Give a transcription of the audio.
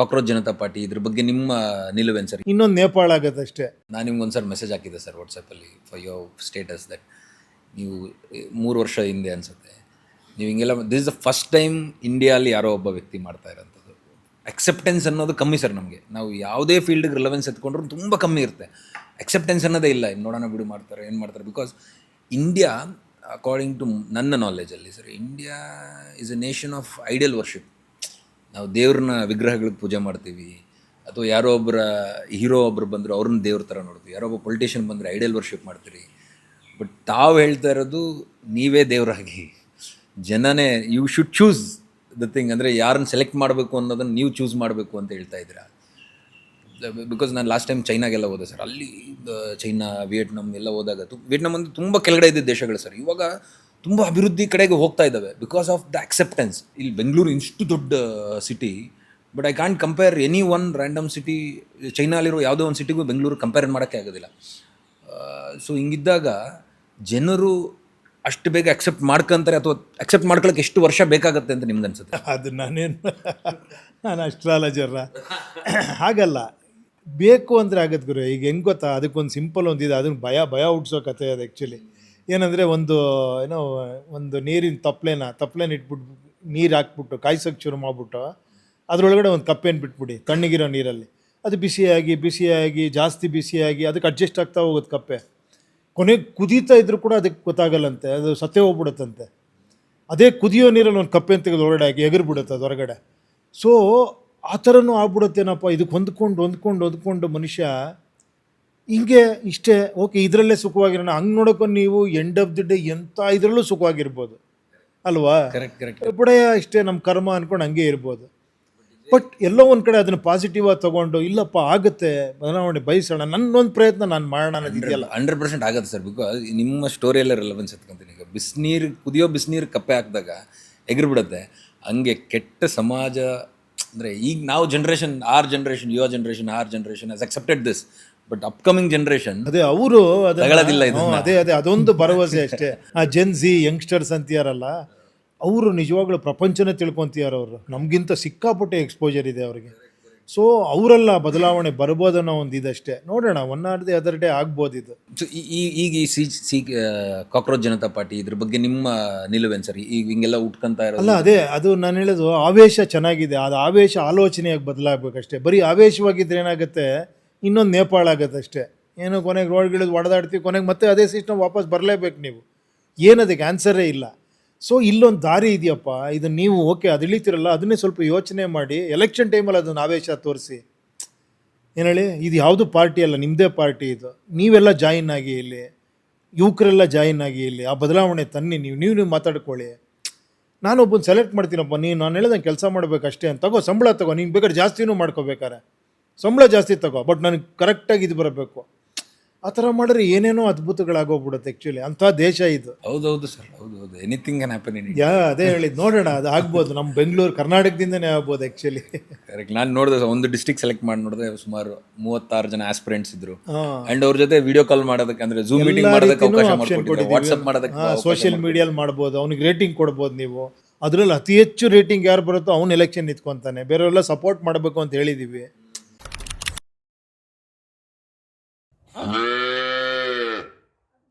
Cockroach Janata party ಇದ್ರ ಬಗ್ಗೆ ನಿಮ್ಮ ನಿಲುವೇನು ಸರ್? ಇನ್ನೊಂದು ನೇಪಾಳ ಆಗೋದಷ್ಟೇ. ನಾನು ನಿಮ್ಗೊಂದು ಸರ್ ಮೆಸೇಜ್ ಹಾಕಿದ್ದೆ ಸರ್ ವಾಟ್ಸಪ್ಪಲ್ಲಿ ಫಾರ್ ಯೋರ್ ಸ್ಟೇಟಸ್ ದಟ್ ನೀವು 3 ವರ್ಷ ಹಿಂದೆ ಅನಿಸುತ್ತೆ ನೀವು ಹಿಂಗೆಲ್ಲ this is the first time ಇಂಡಿಯಾಲಿ ಯಾರೋ ಒಬ್ಬ ವ್ಯಕ್ತಿ ಮಾಡ್ತಾ ಇರೋಂಥದ್ದು. ಅಕ್ಸೆಪ್ಟೆನ್ಸ್ ಅನ್ನೋದು ಕಮ್ಮಿ ಸರ್ ನಮಗೆ. ನಾವು ಯಾವುದೇ ಫೀಲ್ಡ್ಗೆ ರಿಲೆವೆನ್ಸ್ ಎತ್ಕೊಂಡ್ರು ತುಂಬ ಕಮ್ಮಿ ಇರುತ್ತೆ. ಅಕ್ಸೆಪ್ಟೆನ್ಸ್ ಅನ್ನೋದೇ ಇಲ್ಲ. ನೋಡೋಣ ಬಿಡು ಮಾಡ್ತಾರೆ ಏನು ಮಾಡ್ತಾರೆ. ಬಿಕಾಸ್ ಇಂಡಿಯಾ ಅಕಾರ್ಡಿಂಗ್ ಟು ನನ್ನ ನಾಲೆಜಲ್ಲಿ sir, India is a nation of ideal worship. ನಾವು ದೇವ್ರನ್ನ ವಿಗ್ರಹಗಳಿಗೆ ಪೂಜೆ ಮಾಡ್ತೀವಿ, ಅಥವಾ ಯಾರೋ ಒಬ್ಬರ ಹೀರೋ ಒಬ್ಬರು ಬಂದರು ಅವ್ರನ್ನ ದೇವ್ರ ಥರ ನೋಡ್ತೀವಿ, ಯಾರೋ ಒಬ್ಬ ಪೊಲಿಟಿಷಿಯನ್ ಬಂದರೆ ಐಡಿಯಲ್ ವರ್ಷಿಪ್ ಮಾಡ್ತೀರಿ. ಬಟ್ ತಾವು ಹೇಳ್ತಾ ಇರೋದು ನೀವೇ ದೇವರಾಗಿ ಜನನೇ you should choose the thing. ಅಂದರೆ ಯಾರನ್ನ ಸೆಲೆಕ್ಟ್ ಮಾಡಬೇಕು ಅನ್ನೋದನ್ನು ನೀವು ಚೂಸ್ ಮಾಡಬೇಕು ಅಂತ ಹೇಳ್ತಾ ಇದ್ದೀರಾ. ಬಿಕಾಸ್ ನಾನು ಲಾಸ್ಟ್ ಟೈಮ್ ಚೈನಾಗೆಲ್ಲ ಹೋದೆ ಸರ್. ಅಲ್ಲಿ ಚೈನಾ, ವಿಯೆಟ್ನಾಮ್ ಎಲ್ಲ ಹೋದಾಗ ವಿಯೆಟ್ನಾಮ್ ಅಂದರೆ ತುಂಬ ಕೆಳಗಡೆ ಇದ್ದ ದೇಶಗಳು ಸರ್, ಇವಾಗ ತುಂಬ ಅಭಿವೃದ್ಧಿ ಕಡೆಗೆ ಹೋಗ್ತಾ ಇದ್ದಾವೆ ಬಿಕಾಸ್ ಆಫ್ ದ ಅಕ್ಸೆಪ್ಟೆನ್ಸ್. ಇಲ್ಲಿ ಬೆಂಗಳೂರು ಇಷ್ಟು ದೊಡ್ಡ city, but I can't compare any one random city. ಚೈನಾಲಿರೋ ಯಾವುದೋ ಒಂದು ಸಿಟಿಗೂ ಬೆಂಗಳೂರು ಕಂಪೇರ್ ಮಾಡೋಕ್ಕೆ ಆಗೋದಿಲ್ಲ. ಸೊ ಹಿಂಗಿದ್ದಾಗ ಜನರು ಅಷ್ಟು ಬೇಗ ಅಕ್ಸೆಪ್ಟ್ ಮಾಡ್ಕೊಂತಾರೆ, ಅಥವಾ ಅಕ್ಸೆಪ್ಟ್ ಮಾಡ್ಕೊಳ್ಳೋಕೆ ಎಷ್ಟು ವರ್ಷ ಬೇಕಾಗುತ್ತೆ ಅಂತ ನಿಮ್ಗೆ ಅನ್ಸುತ್ತೆ? ಅದು ನಾನು ಅಸ್ಟ್ರಾಲಜರ ಹಾಗಲ್ಲ. ಬೇಕು ಅಂದರೆ ಆಗತ್ತೆ ಗುರು. ಈಗ ಹೆಂಗೆ ಗೊತ್ತಾ, ಅದಕ್ಕೊಂದು ಸಿಂಪಲ್ ಒಂದಿದೆ, ಅದನ್ನು ಭಯ ಹುಡ್ಸೋ ಕಥೆ ಅದು ಆ್ಯಕ್ಚುಲಿ. ಏನಂದರೆ ಒಂದು ನೀರಿನ ತಪ್ಪಲೇನ ಇಟ್ಬಿಟ್ಟು ನೀರು ಹಾಕ್ಬಿಟ್ಟು ಕಾಯ್ಸೋಕ್ಕೆ ಶುರು ಮಾಡಿಬಿಟ್ಟು ಅದರೊಳಗಡೆ ಒಂದು ಕಪ್ಪೇನು ಬಿಟ್ಬಿಡಿ ತಣ್ಣಗಿರೋ ನೀರಲ್ಲಿ. ಅದು ಬಿಸಿಯಾಗಿ ಜಾಸ್ತಿ ಬಿಸಿಯಾಗಿ ಅದಕ್ಕೆ ಅಡ್ಜಸ್ಟ್ ಆಗ್ತಾ ಹೋಗುತ್ತೆ ಕಪ್ಪೆ. ಕೊನೆಗೆ ಕುದೀತಾ ಇದ್ರೂ ಕೂಡ ಅದಕ್ಕೆ ಗೊತ್ತಾಗಲ್ಲಂತೆ, ಅದು ಸತ್ತೇ ಹೋಗ್ಬಿಡುತ್ತಂತೆ. ಅದೇ ಕುದಿಯೋ ನೀರಲ್ಲಿ ಒಂದು ಕಪ್ಪೆನ ತೆಗೆದು ಹೊರಗಡೆ ಹಾಕಿ ಎಗರ್ಬಿಡುತ್ತೆ ಅದು ಹೊರಗಡೆ. ಸೊ ಆ ಥರನೂ ಆಗ್ಬಿಡುತ್ತೇನಪ್ಪ. ಇದಕ್ಕೆ ಹೊಂದ್ಕೊಂಡು ಮನುಷ್ಯ ಹಿಂಗೆ ಇಷ್ಟೇ ಓಕೆ ಇದರಲ್ಲೇ ಸುಖವಾಗಿರೋಣ. ಹಂಗೆ ನೋಡೋಕೆ ನೀವು ಎಂಡ್ ಆಫ್ ದಿ ಡೇ ಎಂಥ ಇದರಲ್ಲೂ ಸುಖವಾಗಿರ್ಬೋದು ಅಲ್ವಾ? ಕರೆಕ್ಟ್. ಬುಡೆಯ ಇಷ್ಟೇ ನಮ್ಮ ಕರ್ಮ ಅಂದ್ಕೊಂಡು ಹಂಗೆ ಇರ್ಬೋದು. ಬಟ್ ಎಲ್ಲೋ ಒಂದು ಕಡೆ ಅದನ್ನು ಪಾಸಿಟಿವ್ ಆಗಿ ತೊಗೊಂಡು ಇಲ್ಲಪ್ಪ ಆಗುತ್ತೆ ಬದಲಾವಣೆ ಬಯಸೋಣ, ನನ್ನೊಂದು ಪ್ರಯತ್ನ ನಾನು ಮಾಡೋಣ ಅನ್ನೋದಿದೆಯಲ್ಲ 100% ಆಗುತ್ತೆ ಸರ್. ಬಿಕಾಸ್ ನಿಮ್ಮ ಸ್ಟೋರಿಯಲ್ಲೇ ರಿಲೆವೆನ್ಸ್ ಎತ್ಕೊಂತೀನಿ. ಈಗ ಕುದಿಯೋ ಬಿಸಿನೀರು ಕಪ್ಪೆ ಹಾಕಿದಾಗ ಎಗರ್ಬಿಡುತ್ತೆ. ಹಂಗೆ ಕೆಟ್ಟ ಸಮಾಜ ಅಂದರೆ ಈಗ ನಾವು your generation has accepted this. But upcoming generation ಅದೇ ಅವರು ತಗೊಳ್ಳೋದಿಲ್ಲ. ಅದೇ ಅದೊಂದು ಭರವಸೆ ಅಷ್ಟೇ. ಆ ಜೆನ್ಸಿ ಯಂಗ್ಸ್ಟರ್ಸ್ ಅಂತೀಯಾರಲ್ಲ, ಅವರು ನಿಜವಾಗ್ಲೂ ಪ್ರಪಂಚನೇ ತಿಳ್ಕೊತೀಯಾರ. ಅವರು ನಮಗಿಂತ ಸಿಕ್ಕಾಪಟ್ಟೆ ಎಕ್ಸ್ಪೋಜರ್ ಇದೆ ಅವ್ರಿಗೆ. ಸೊ ಅವರೆಲ್ಲ ಬದಲಾವಣೆ ಬರ್ಬೋದನ್ನೋ ಒಂದು ಇದಷ್ಟೇ. ನೋಡೋಣ, one R the other day ಆಗ್ಬೋದು ಇದು. ಸೊ ಈಗ ಈ ಕಾಕ್ರೋಚ್ ಜನತಾ ಪಾರ್ಟಿ ಇದ್ರ ಬಗ್ಗೆ ನಿಮ್ಮ ನಿಲುವೇನು ಸರ್? ಈಗ ಹಿಂಗೆಲ್ಲ ಉಟ್ಕೊಂತ ಇರೋದು ಅಲ್ಲ, ಅದು ನಾನು ಹೇಳೋದು ಆವೇಶ ಚೆನ್ನಾಗಿದೆ. ಅದು ಆವೇಶ ಆಲೋಚನೆಯಾಗಿ ಬದಲಾಗಬೇಕಷ್ಟೇ. ಬರೀ ಆವೇಶವಾಗಿದ್ದರೆ ಏನಾಗುತ್ತೆ, ಇನ್ನೊಂದು ನೇಪಾಳ ಆಗುತ್ತಷ್ಟೇ. ಏನು ಕೊನೆಗೆ ರೋಡ್ಗಿಳಿದು ಹೊಡೆದಾಡ್ತೀವಿ, ಕೊನೆಗೆ ಮತ್ತೆ ಅದೇ ಸಿಸ್ಟಮ್ ವಾಪಸ್ ಬರಲೇಬೇಕು ನೀವು. ಏನದಕ್ಕೆ ಆನ್ಸರೇ ಇಲ್ಲ. ಸೊ ಇಲ್ಲೊಂದು ದಾರಿ ಇದೆಯಪ್ಪ, ಇದನ್ನು ನೀವು ಓಕೆ ಅದು ಇಳಿತೀರಲ್ಲ, ಅದನ್ನೇ ಸ್ವಲ್ಪ ಯೋಚನೆ ಮಾಡಿ ಎಲೆಕ್ಷನ್ ಟೈಮಲ್ಲಿ ಅದನ್ನು ಆವೇಶ ತೋರಿಸಿ. ಏನು ಹೇಳಿ, ಇದು ಯಾವುದು ಪಾರ್ಟಿ ಅಲ್ಲ, ನಿಮ್ಮದೇ ಪಾರ್ಟಿ ಇದು. ನೀವೆಲ್ಲ ಜಾಯಿನ್ ಆಗಿ ಇಲ್ಲಿ, ಯುವಕರೆಲ್ಲ ಜಾಯಿನ್ ಆಗಿ ಇಲ್ಲಿ, ಆ ಬದಲಾವಣೆ ತನ್ನಿ. ನೀವು ಮಾತಾಡ್ಕೊಳ್ಳಿ. ನಾನೊಬ್ಬನ ಸೆಲೆಕ್ಟ್ ಮಾಡ್ತೀನಪ್ಪ, ನಾನು ಹೇಳ್ದಂಗೆ ಕೆಲಸ ಮಾಡಬೇಕಷ್ಟೇ ಅಂತ ಸಂಬಳ ತಗೋ. ನೀನು ಬೇಕಾದ್ರೆ ಜಾಸ್ತಿನೂ ಮಾಡ್ಕೋಬೇಕಾರೆ ಸಂಬಳ ಜಾಸ್ತಿ ತಗೋ, ಬಟ್ ನನಗೆ ಕರೆಕ್ಟಾಗಿ ಇದು ಬರಬೇಕು. ಆ ಥರ ಮಾಡಿದ್ರೆ ಏನೇನೋ ಅದ್ಭುತಗಳಾಗೋಗ್ಬಿಡುತ್ತೆ ಆ್ಯಕ್ಚುಲಿ. ಅಂಥ ದೇಶ ಇದು. ಹೌದು ಸರ್, ಹೌದು. Anything can happen in India. ಅದೇ ಹೇಳಿದ್ದು, ನೋಡೋಣ, ಅದು ಆಗ್ಬೋದು. ನಮ್ಮ ಬೆಂಗಳೂರು ಕರ್ನಾಟಕದಿಂದನೇ ಆಗ್ಬೋದು ಆ್ಯಕ್ಚುಲಿ. ಕರೆಕ್ಟ್. ನಾನು ನೋಡಿದೆ ಒಂದು ಡಿಸ್ಟ್ರಿಕ್ಟ್ ಸೆಲೆಕ್ಟ್ ಮಾಡಿ ನೋಡಿದ್ರೆ ಸುಮಾರು 36 ಜನ ಆಸ್ಪಿರೆಂಟ್ಸ್ ಇದ್ರು. ಅಂಡ್ ಅವ್ರ ಜೊತೆ ವಿಡಿಯೋ ಕಾಲ್ ಮಾಡೋದಕ್ಕೆ, ಅಂದರೆ ಝೂಮ್ ಮೀಟಿಂಗ್ ಮಾಡೋದಕ್ಕೆ ಅವಕಾಶ ಮಾಡಿಕೊಟ್ಟಿದ್ದಾರೆ, ವಾಟ್ಸಪ್ ಮಾಡೋದಕ್ಕೆ, ಸೋಷಿಯಲ್ ಮೀಡಿಯಲ್ಲಿ ಮಾಡ್ಬೋದು. ಅವ್ನಿಗೆ ರೇಟಿಂಗ್ ಕೊಡ್ಬೋದು ನೀವು. ಅದರಲ್ಲಿ ಅತಿ ಹೆಚ್ಚು ರೇಟಿಂಗ್ ಯಾರು ಬರುತ್ತೋ ಅವ್ನು ಎಲೆಕ್ಷನ್ ನಿಂತ್ಕೊತಾನೆ. ಬೇರೆಯವರೆಲ್ಲ ಸಪೋರ್ಟ್ ಮಾಡಬೇಕು ಅಂತ ಹೇಳಿದ್ದೀವಿ.